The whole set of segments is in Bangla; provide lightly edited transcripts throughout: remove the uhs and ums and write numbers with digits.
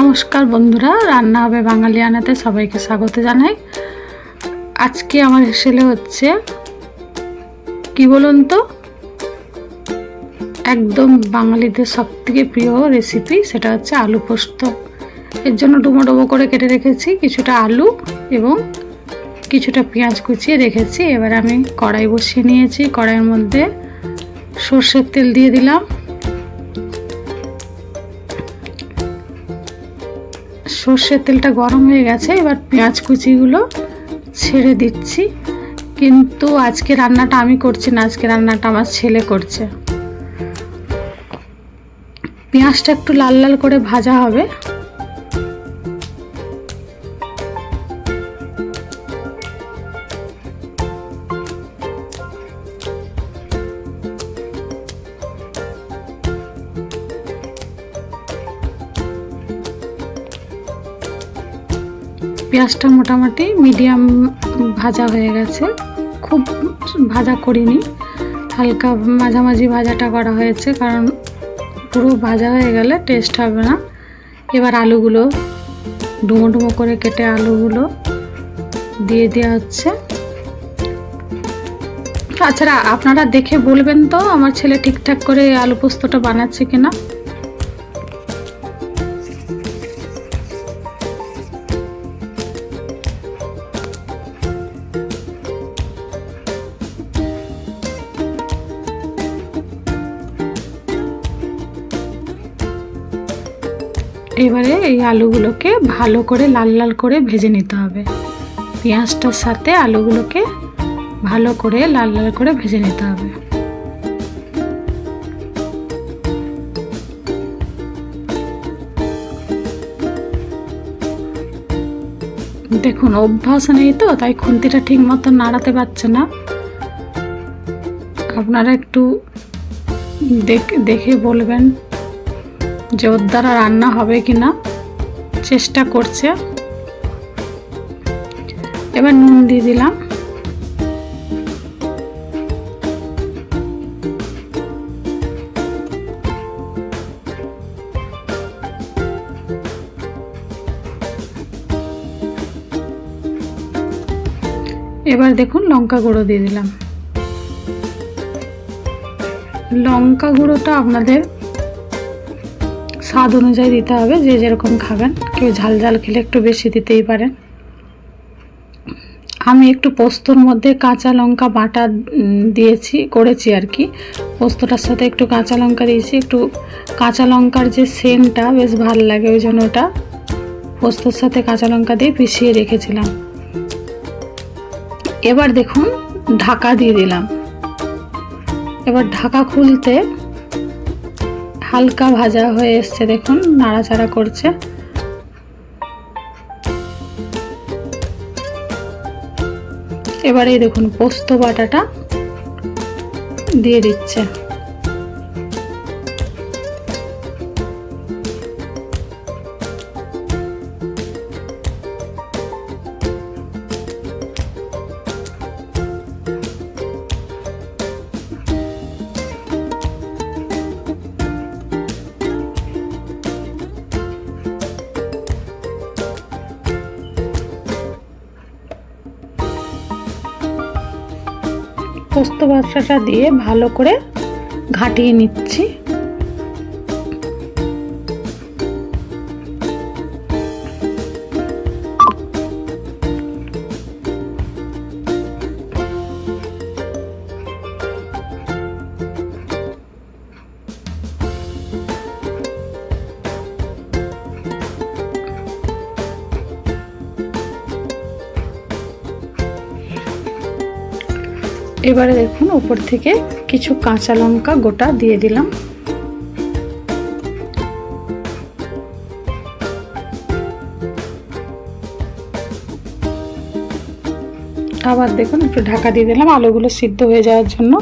নমস্কার বন্ধুরা, রান্না হবে বাঙালিয়ানাতে সবাইকে স্বাগত জানাই। আজকে আমার হেসেলে হচ্ছে কি বলুন তো, একদম বাঙালিদের সবথেকে প্রিয় রেসিপি, সেটা হচ্ছে আলু পোস্ত। এর জন্য ডুমো ডুমো করে কেটে রেখেছি কিছুটা আলু এবং কিছুটা পেঁয়াজ কুচিয়ে রেখেছি। এবার আমি কড়াই বসিয়ে নিয়েছি, কড়াইয়ের মধ্যে সর্ষের তেল দিয়ে দিলাম। সর্ষের তেলটা গরম হয়ে গেছে, এবার পেঁয়াজ কুচিগুলো ছেড়ে দিচ্ছি। কিন্তু আজকে রান্নাটা আমি করছি না, আজকে রান্নাটা আমার ছেলে করছে। পেঁয়াজটা একটু লাল লাল করে ভাজা হবে। পেঁয়াজটা মোটামুটি মিডিয়াম ভাজা হয়ে গেছে, খুব ভাজা করিনি, হালকা মাঝামাঝি ভাজাটা করা হয়েছে, কারণ পুরো ভাজা হয়ে গেলে টেস্ট হবে না। এবার আলুগুলো ডুমো ডুমো করে কেটে আলুগুলো দিয়ে দেওয়া হচ্ছে। তাছাড়া আপনারা দেখে বলবেন তো আমার ছেলে ঠিকঠাক করে আলু পোস্তটা বানাচ্ছে কিনা। এবারে এই আলুগুলোকে ভালো করে লাল লাল করে ভেজে নিতে হবে। পেঁয়াজটার সাথে আলুগুলোকে ভালো করে লাল লাল করে ভেজে নিতে হবে। দেখুন, অভ্যাস নেই তো, তাই খুন্তিটা ঠিক মতো নাড়াতে পারছে না। আপনারা একটু দেখে বলবেন যে ওর দ্বারা রান্না হবে কিনা, চেষ্টা করছে। এবার নুন দিয়ে দিলাম। এবার দেখুন লঙ্কা গুঁড়ো দিয়ে দিলাম। লঙ্কা গুঁড়োটা আপনাদের স্বাদ অনুযায়ী দিতে হবে, যে যেরকম খাবেন। কেউ ঝাল ঝাল খেলে একটু বেশি দিতেই পারেন। আমি একটু পোস্তর মধ্যে কাঁচা লঙ্কা বাটা করেছি আর কি। পোস্তটার সাথে একটু কাঁচা লঙ্কা দিয়েছি, একটু কাঁচা লঙ্কার যে সেন্টটা বেশ ভালো লাগে, ওই জন্য ওটা পোস্তর সাথে কাঁচা লঙ্কা দিয়ে পিষিয়ে রেখেছিলাম। এবার দেখুন ঢাকা দিয়ে দিলাম। এবার ঢাকা খুলতে হালকা ভাজা হয়ে এসছে, দেখুন নাড়াচাড়া করছে। এবারে দেখুন পোস্ত বাটাটা দিয়ে দিচ্ছে। পোস্ত বাটাটা দিয়ে ভালো করে ঘাটিয়ে নিচ্ছি। এবারে দেখুন উপর থেকে কিছু কাঁচা লঙ্কা গোটা দিয়ে দিলাম। আবার দেখুন একটু ঢাকা দিয়ে দিলাম আলুগুলো সিদ্ধ হয়ে যাওয়ার জন্য।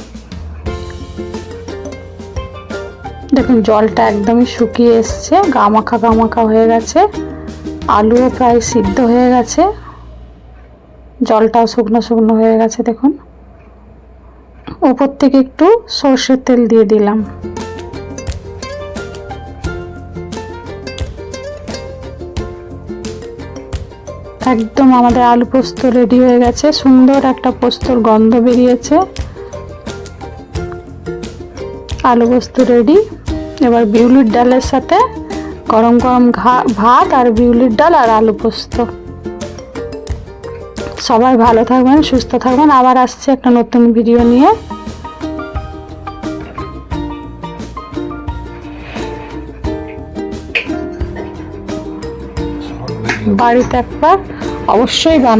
দেখুন জলটা একদমই শুকিয়ে এসছে, গামাখা হয়ে গেছে, আলুও প্রায় সিদ্ধ হয়ে গেছে, জলটাও শুকনো শুকনো হয়ে গেছে। দেখুন উপর থেকে একটু সরষের তেল দিয়ে দিলাম। একদম আমাদের আলু পোস্ত রেডি হয়ে গেছে, সুন্দর একটা পোস্তর গন্ধ বেরিয়েছে। আলু পোস্ত রেডি। এবার বিউলির ডালের সাথে গরম গরম ভাত আর বিউলির ডাল আর আলু পোস্ত। সবাই ভালো থাকবেন, সুস্থ থাকবেন। আবার আসছে একটা নতুন ভিডিও নিয়ে। বাড়িতে একবার অবশ্যই বানাবেন।